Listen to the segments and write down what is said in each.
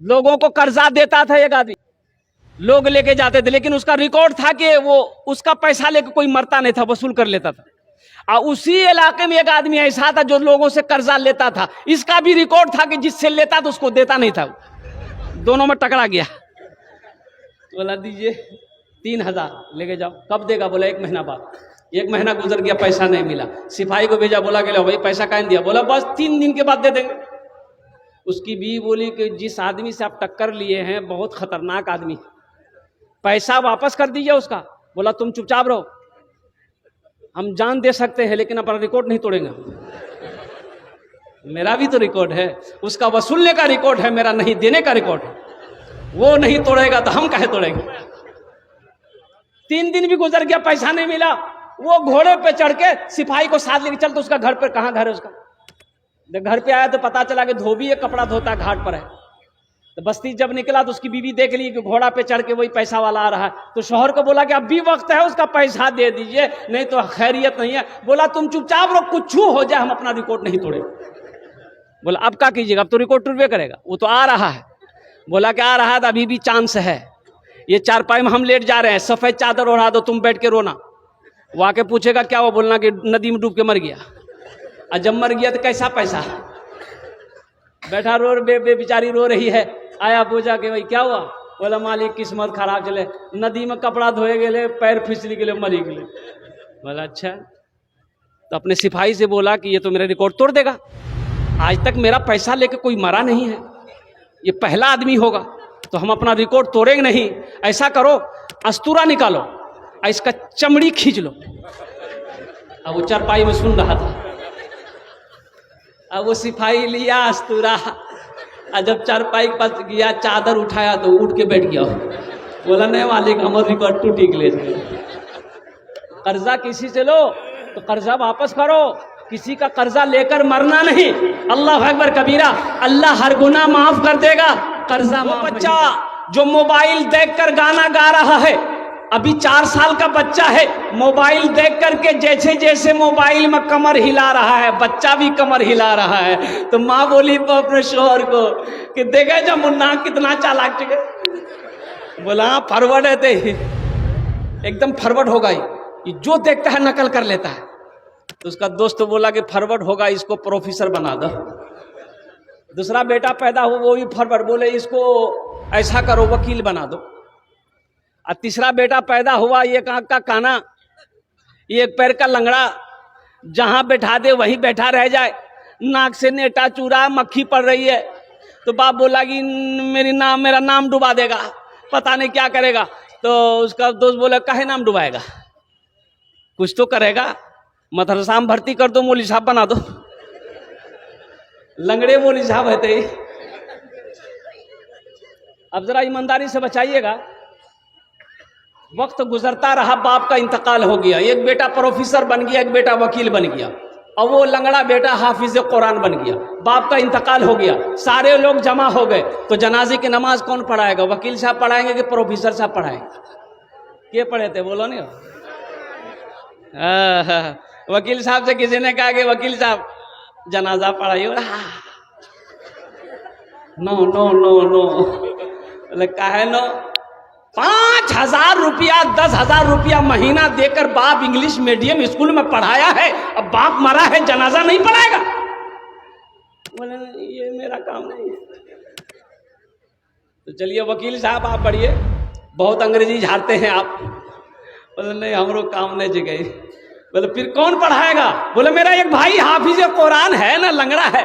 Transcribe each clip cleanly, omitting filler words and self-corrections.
लोगों को कर्जा देता था एक आदमी, लोग लेके जाते थे, लेकिन उसका रिकॉर्ड था कि वो उसका पैसा लेके कोई मरता नहीं था, वसूल कर लेता था। और उसी इलाके में एक आदमी ऐसा था जो लोगों से कर्जा लेता था, इसका भी रिकॉर्ड था कि जिससे लेता तो उसको देता नहीं था। दोनों में टकरा गया। बोला दीजिए 3,000 लेके जाओ। कब देगा? बोला 1 महीना बाद। 1 महीना गुजर गया, पैसा नहीं मिला। सिपाही को भेजा, बोला कि भाई पैसा कहाँ दिया? बोला बस 3 दिन के बाद दे देंगे। उसकी बीवी बोली कि जिस आदमी से आप टक्कर लिए हैं बहुत खतरनाक आदमी, पैसा वापस कर दीजिए उसका। बोला तुम चुपचाप रहो, हम जान दे सकते हैं लेकिन अपना रिकॉर्ड नहीं तोड़ेंगे। मेरा भी तो रिकॉर्ड है, उसका वसूलने का रिकॉर्ड है, मेरा नहीं देने का रिकॉर्ड है। वो नहीं तोड़ेगा तो हम काहे तोड़ेंगे? 3 दिन भी गुजर गया, पैसा नहीं मिला। वो घोड़े पे चढ़ के सिपाही को साथ लेके चल, तो उसका घर पर, कहाँ घर है उसका? घर पे आया तो पता चला कि धोबी एक कपड़ा धोता घाट पर है। तो बस्ती जब निकला तो उसकी बीवी देख ली कि घोड़ा पे चढ़ के वही पैसा वाला आ रहा है, तो शौहर को बोला कि अब भी वक्त है, उसका पैसा दे दीजिए, नहीं तो खैरियत नहीं है। बोला तुम चुपचाप रहो, कुछ हो जाए हम अपना रिकॉर्ड नहीं तोड़े। बोला अब क्या कीजिएगा? अब तो रिकॉर्ड टूटबे करेगा, वो तो आ रहा है। बोला कि आ रहा है तो अभी भी चांस है, ये चारपाई में हम लेट जा रहे हैं, सफेद चादर ओढ़ा दो, तुम बैठ के रोना। वो आके पूछेगा क्या? वो बोलना कि नदी में डूब के मर गया। और जब मर गया तो कैसा पैसा? बैठा रो, बेचारी रो रही है। आया पूछा कि भाई क्या हुआ? बोला मालिक किस्मत खराब चले, नदी में कपड़ा धोए गए, पैर फिसली गए, मरी गए। बोला अच्छा। तो अपने सिपाही से बोला कि ये तो मेरा रिकॉर्ड तोड़ देगा, आज तक मेरा पैसा लेके कोई मरा नहीं है, ये पहला आदमी होगा, तो हम अपना रिकॉर्ड तोड़ेंगे नहीं। ऐसा करो, अस्तूरा निकालो और इसका चमड़ी खींच लो। अब वो चारपाई में सुन रहा था। अब वो सिपाही लिया अस्तूरा, और जब चारपाई के पास गया, चादर उठाया तो उठ के बैठ गया। बोला नहीं मालिक, हमारा रिकॉर्ड टूट गए। कर्जा किसी से लो तो कर्जा वापस करो, किसी का कर्जा लेकर मरना नहीं। अल्लाह अकबर कबीरा, अल्लाह हर गुनाह माफ कर देगा, कर्जा माफ। बच्चा जो मोबाइल देखकर गाना गा रहा है, अभी 4 साल का बच्चा है, मोबाइल देख करके जैसे जैसे मोबाइल में कमर हिला रहा है, बच्चा भी कमर हिला रहा है। तो माँ बोली अपने शोहर को कि देखा जब मुन्ना कितना चालाक चुके। बोला फॉरवर्ड है, एकदम फॉरवर्ड होगा, ये जो देखता है नकल कर लेता है। तो उसका दोस्त बोला कि फॉरवर्ड होगा, इसको प्रोफेसर बना दो। दूसरा बेटा पैदा हुआ, वो भी फॉरवर्ड, बोले इसको ऐसा करो, वकील बना दो। और तीसरा बेटा पैदा हुआ, एक आंख का काना, एक पैर का लंगड़ा, जहां बैठा दे वहीं बैठा रह जाए, नाक से नेटा चूरा, मक्खी पड़ रही है। तो बाप बोला कि मेरा नाम डुबा देगा, पता नहीं क्या करेगा। तो उसका दोस्त बोला काहे नाम डुबाएगा, कुछ तो करेगा, मदरसा में भर्ती कर दो, मौलवी साहब बना दो। लंगड़े मौलवी साहब है। अब जरा ईमानदारी से बचाइएगा। वक्त गुजरता रहा, बाप का इंतकाल हो गया, एक बेटा प्रोफेसर बन गया, एक बेटा वकील बन गया, और वो लंगड़ा बेटा हाफिज कुरान बन गया। बाप का इंतकाल हो गया, सारे लोग जमा हो गए, तो जनाजे की नमाज कौन पढ़ाएगा? वकील साहब पढ़ाएंगे कि प्रोफेसर साहब पढ़ाएंगे? के पढ़े थे बोलो नहीं? वकील साहब से किसी ने कहा कि वकील साहब जनाजा पढ़ाइए। नो नो नो नो, काहे नो? 5,000 रुपया 10,000 रुपया महीना देकर बाप इंग्लिश मीडियम स्कूल में पढ़ाया है, अब बाप मरा है, जनाजा नहीं पढ़ाएगा? बोले ये मेरा काम नहीं है। तो चलिए वकील साहब आप पढ़िए, बहुत अंग्रेजी झाड़ते हैं आप। बोले नहीं हमरो काम नहीं जगह। बोले फिर कौन पढ़ाएगा? बोले मेरा एक भाई हाफिज कुरान है ना, लंगड़ा है,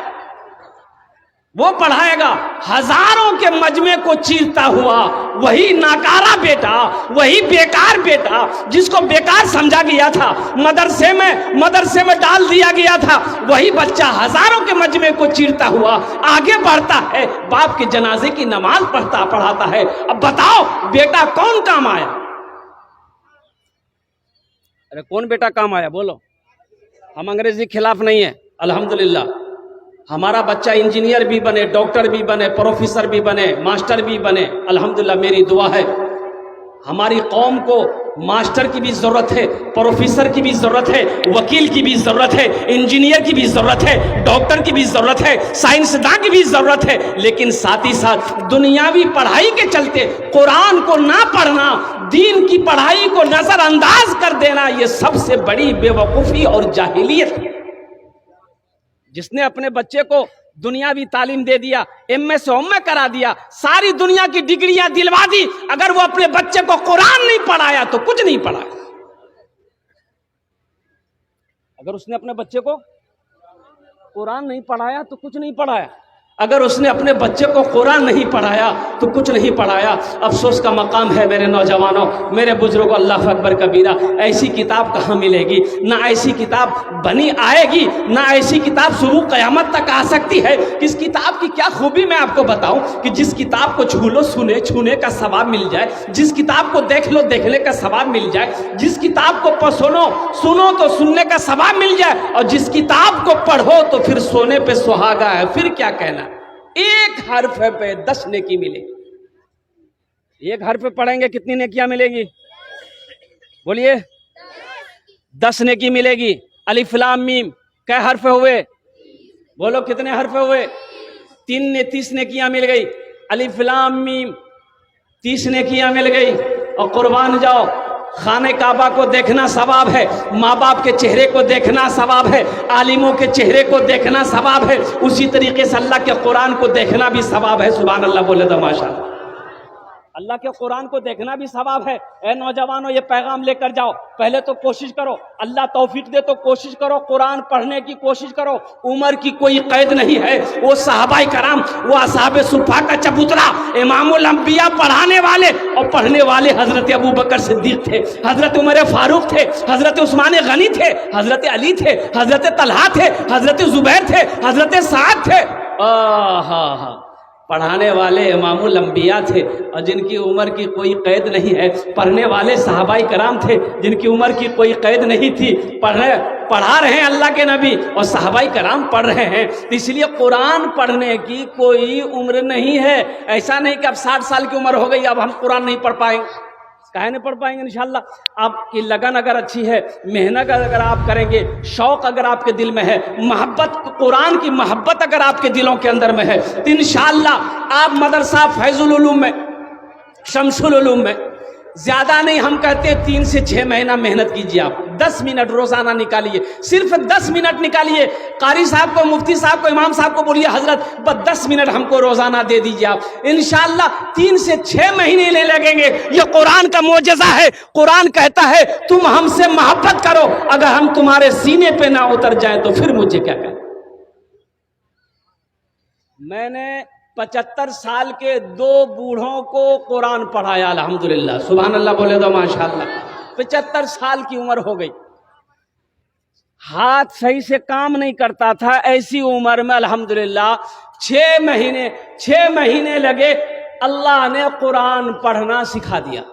वो पढ़ाएगा। हजारों के मजमे को चीरता हुआ वही नाकारा बेटा, वही बेकार बेटा जिसको बेकार समझा गया था, मदरसे में डाल दिया गया था, वही बच्चा हजारों के मजमे को चीरता हुआ आगे बढ़ता है, बाप के जनाजे की नमाज पढ़ाता है। अब बताओ बेटा कौन काम आया? अरे कौन बेटा काम आया बोलो? हम अंग्रेजी के खिलाफ नहीं है, अल्हम्दुलिल्लाह हमारा बच्चा इंजीनियर भी बने, डॉक्टर भी बने, प्रोफेसर भी बने, मास्टर भी बने, अल्हम्दुलिल्लाह मेरी दुआ है। हमारी कौम को मास्टर की भी ज़रूरत है, प्रोफेसर की भी ज़रूरत है, वकील की भी ज़रूरत है, इंजीनियर की भी ज़रूरत है, डॉक्टर की भी ज़रूरत है, साइंसदान की भी ज़रूरत है। लेकिन साथ ही साथ दुनियावी पढ़ाई के चलते कुरान को ना पढ़ना, दीन की पढ़ाई को नज़रअंदाज कर देना, ये सबसे बड़ी बेवकूफ़ी और जाहिलियत है। जिसने अपने बच्चे को दुनियावी तालीम दे दिया, एमए से एमए करा दिया, सारी दुनिया की डिग्रियां दिलवा दी, अगर वो अपने बच्चे को कुरान नहीं पढ़ाया तो कुछ नहीं पढ़ाया। अगर उसने अपने बच्चे को कुरान नहीं पढ़ाया तो कुछ नहीं पढ़ाया। अगर उसने अपने बच्चे को कुरान नहीं पढ़ाया तो कुछ नहीं पढ़ाया। अफसोस का मकाम है मेरे नौजवानों, मेरे बुजुर्गों, अल्लाह अकबर कबीरा। ऐसी किताब कहाँ मिलेगी? ना ऐसी किताब बनी आएगी, ना ऐसी किताब सुबह क़यामत तक आ सकती है। किस किताब की क्या खूबी मैं आपको बताऊं कि जिस किताब को छू लो छूने का सवाब मिल जाए, जिस किताब को देख लो देखने का सवाब मिल जाए, जिस किताब को सुनो तो सुनने का सवाब मिल जाए, और जिस किताब को पढ़ो तो फिर सोने पे सुहागा है। फिर क्या कहना, एक हर्फ पे 10 नेकी मिलेगी। एक हर्फ पे पढ़ेंगे कितनी नेकियां मिलेगी? बोलिए, 10 नेकी मिलेगी। अलिफ लाम मीम कै हर्फ हुए? बोलो कितने हर्फ हुए? 30 नेकियां मिल गई। अलिफ लाम मीम 30 नेकियां मिल गई। और कुर्बान जाओ, खाने काबा को देखना सवाब है, माँ बाप के चेहरे को देखना सवाब है, आलिमों के चेहरे को देखना सवाब है, उसी तरीके से अल्लाह के कुरान को देखना भी सवाब है। सुभान अल्लाह बोले तो माशाअल्लाह। अल्लाह के कुरान को देखना भी सवाब है। ए नौजवानों, ये पैगाम लेकर जाओ। पहले तो कोशिश करो, अल्लाह तौफीक दे तो कोशिश करो, कुरान पढ़ने की कोशिश करो। उम्र की कोई कैद नहीं है। वो सहाबाए कराम, वो असहाबे सुफ़ा का चबूतरा, इमामुल अंबिया पढ़ाने वाले और पढ़ने वाले हजरत अबू बकर सिद्दीक थे, हजरत उमर फारूक थे, हजरत उस्मान गनी थे, हजरत अली थे, हजरत तलहा थे, हजरत जुबैर थे, हजरत साद थे। हा पढ़ाने वाले इमामुल अंबिया थे और जिनकी उम्र की कोई कैद नहीं है। पढ़ने वाले सहाबाए कराम थे जिनकी उम्र की कोई कैद नहीं थी। पढ़ा रहे हैं अल्लाह के नबी और सहाबाए कराम पढ़ रहे हैं। तो इसलिए कुरान पढ़ने की कोई उम्र नहीं है। ऐसा नहीं कि अब 60 साल की उम्र हो गई अब हम कुरान नहीं पढ़ पाएंगे। काहे नहीं पढ़ पाएंगे? इंशाअल्लाह आपकी लगन अगर अच्छी है, मेहनत अगर आप करेंगे, शौक अगर आपके दिल में है, मोहब्बत, कुरान की मोहब्बत अगर आपके दिलों के अंदर में है, तो इंशाअल्लाह आप मदरसा फैजुल उलूम में, शमसुल उलूम में, ज्यादा नहीं हम कहते हैं 3 से 6 महीना मेहनत कीजिए। आप 10 मिनट रोजाना निकालिए, सिर्फ 10 मिनट निकालिए। कारी साहब को, मुफ्ती साहब को, इमाम साहब को बोलिए, हजरत बस 10 मिनट हमको रोजाना दे दीजिए आप। इंशाअल्लाह 3 से 6 महीने ले लगेंगे। ये कुरान का मोजज़ा है। कुरान कहता है तुम हमसे मोहब्बत करो, अगर हम तुम्हारे सीने पे ना उतर जाए तो फिर मुझे क्या करें। मैंने 75 साल के 2 बूढ़ों को कुरान पढ़ाया, अल्हम्दुलिल्लाह। सुभान अल्लाह बोले तो माशाअल्लाह। 75 साल की उम्र हो गई, हाथ सही से काम नहीं करता था। ऐसी उम्र में अल्हम्दुलिल्लाह 6 महीने लगे, अल्लाह ने कुरान पढ़ना सिखा दिया।